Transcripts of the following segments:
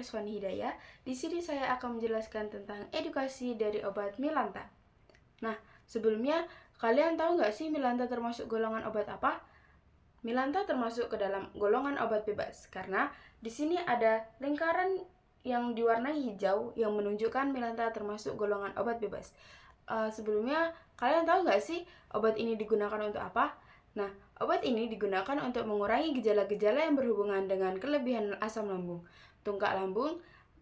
Reswani Hidayah. Di sini saya akan menjelaskan tentang edukasi dari obat Milanta. Nah, sebelumnya kalian tahu nggak sih Milanta termasuk golongan obat apa? Milanta termasuk ke dalam golongan obat bebas karena di sini ada lingkaran yang diwarnai hijau yang menunjukkan Milanta termasuk golongan obat bebas. Sebelumnya kalian tahu nggak sih obat ini digunakan untuk apa? Nah, obat ini digunakan untuk mengurangi gejala-gejala yang berhubungan dengan kelebihan asam lambung,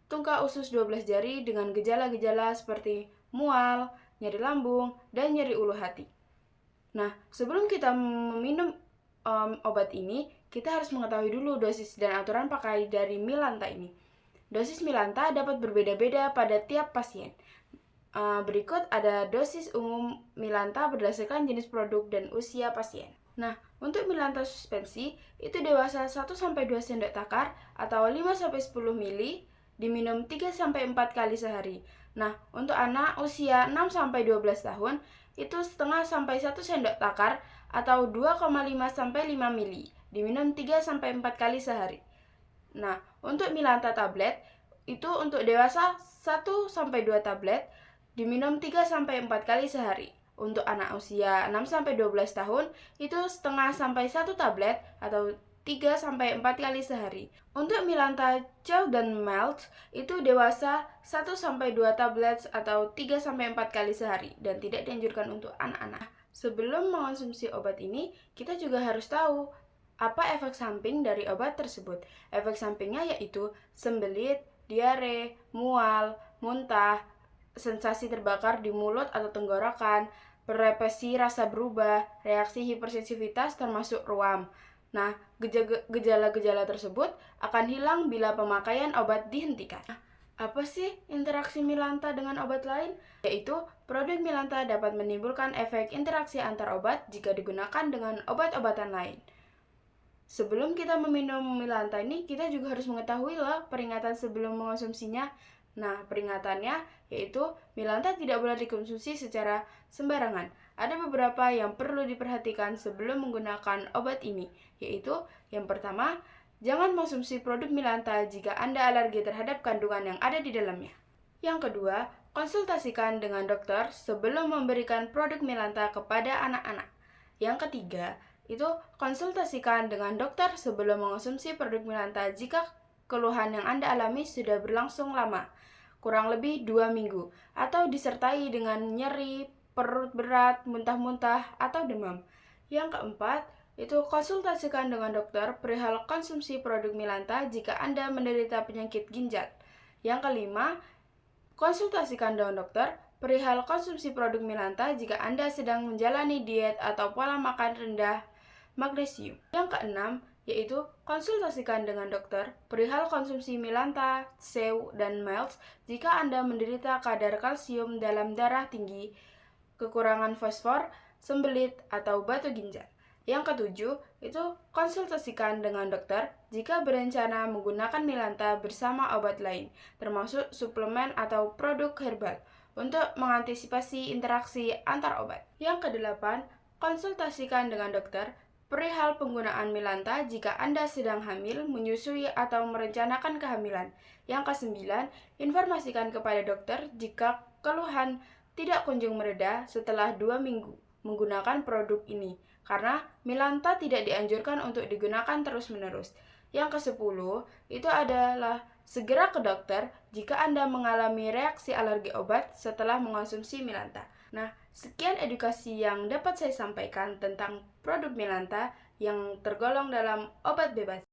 tungkak usus 12 jari dengan gejala-gejala seperti mual, nyeri lambung, dan nyeri ulu hati. Nah, sebelum kita meminum obat ini, kita harus mengetahui dulu dosis dan aturan pakai dari Milanta ini. Dosis Milanta dapat berbeda-beda pada tiap pasien. Berikut ada dosis umum Milanta berdasarkan jenis produk dan usia pasien. Nah, untuk Milanta suspensi, itu dewasa 1-2 sendok takar atau 5-10 ml diminum 3-4 kali sehari. Nah, untuk anak usia 6-12 tahun, itu setengah sampai 1 sendok takar atau 2,5-5 ml diminum 3-4 kali sehari. Nah, untuk Milanta tablet, itu untuk dewasa 1-2 tablet diminum 3-4 kali sehari. Untuk anak usia 6-12 tahun, itu setengah sampai 1 tablet atau 3-4 kali sehari. Untuk Milanta Chow dan Melt, itu dewasa 1-2 tablet atau 3-4 kali sehari dan tidak dianjurkan untuk anak-anak. Sebelum mengonsumsi obat ini, kita juga harus tahu apa efek samping dari obat tersebut. Efek sampingnya yaitu sembelit, diare, mual, muntah, sensasi terbakar di mulut atau tenggorokan, perepesi rasa berubah, reaksi hipersensitivitas termasuk ruam. Nah, gejala-gejala tersebut akan hilang bila pemakaian obat dihentikan. Apa sih interaksi Milanta dengan obat lain? Yaitu, produk Milanta dapat menimbulkan efek interaksi antar obat jika digunakan dengan obat-obatan lain. Sebelum kita meminum Milanta ini, kita juga harus mengetahui peringatan sebelum mengonsumsinya. Nah, peringatannya yaitu Milanta tidak boleh dikonsumsi secara sembarangan. Ada beberapa yang perlu diperhatikan sebelum menggunakan obat ini, yaitu yang pertama, jangan mengonsumsi produk Milanta jika Anda alergi terhadap kandungan yang ada di dalamnya. Yang kedua, konsultasikan dengan dokter sebelum memberikan produk Milanta kepada anak-anak. Yang ketiga, itu konsultasikan dengan dokter sebelum mengonsumsi produk Milanta jika keluhan yang Anda alami sudah berlangsung lama, kurang lebih 2 minggu, atau disertai dengan nyeri, perut berat, muntah-muntah, atau demam. Yang keempat, itu konsultasikan dengan dokter perihal konsumsi produk Milanta jika Anda menderita penyakit ginjal. Yang kelima, konsultasikan dengan dokter perihal konsumsi produk Milanta jika Anda sedang menjalani diet atau pola makan rendah magnesium. Yang keenam, yaitu konsultasikan dengan dokter perihal konsumsi Milanta, Seu, dan Melt jika Anda menderita kadar kalsium dalam darah tinggi, kekurangan fosfor, sembelit, atau batu ginjal. Yang ketujuh, itu konsultasikan dengan dokter jika berencana menggunakan Milanta bersama obat lain, termasuk suplemen atau produk herbal, untuk mengantisipasi interaksi antar obat. Yang kedelapan, konsultasikan dengan dokter perihal penggunaan Milanta jika Anda sedang hamil, menyusui, atau merencanakan kehamilan. Yang kesembilan, informasikan kepada dokter jika keluhan tidak kunjung mereda setelah 2 minggu menggunakan produk ini, karena Milanta tidak dianjurkan untuk digunakan terus-menerus. Yang ke-10, itu adalah segera ke dokter jika Anda mengalami reaksi alergi obat setelah mengonsumsi Milanta. Nah, sekian edukasi yang dapat saya sampaikan tentang produk Milanta yang tergolong dalam obat bebas.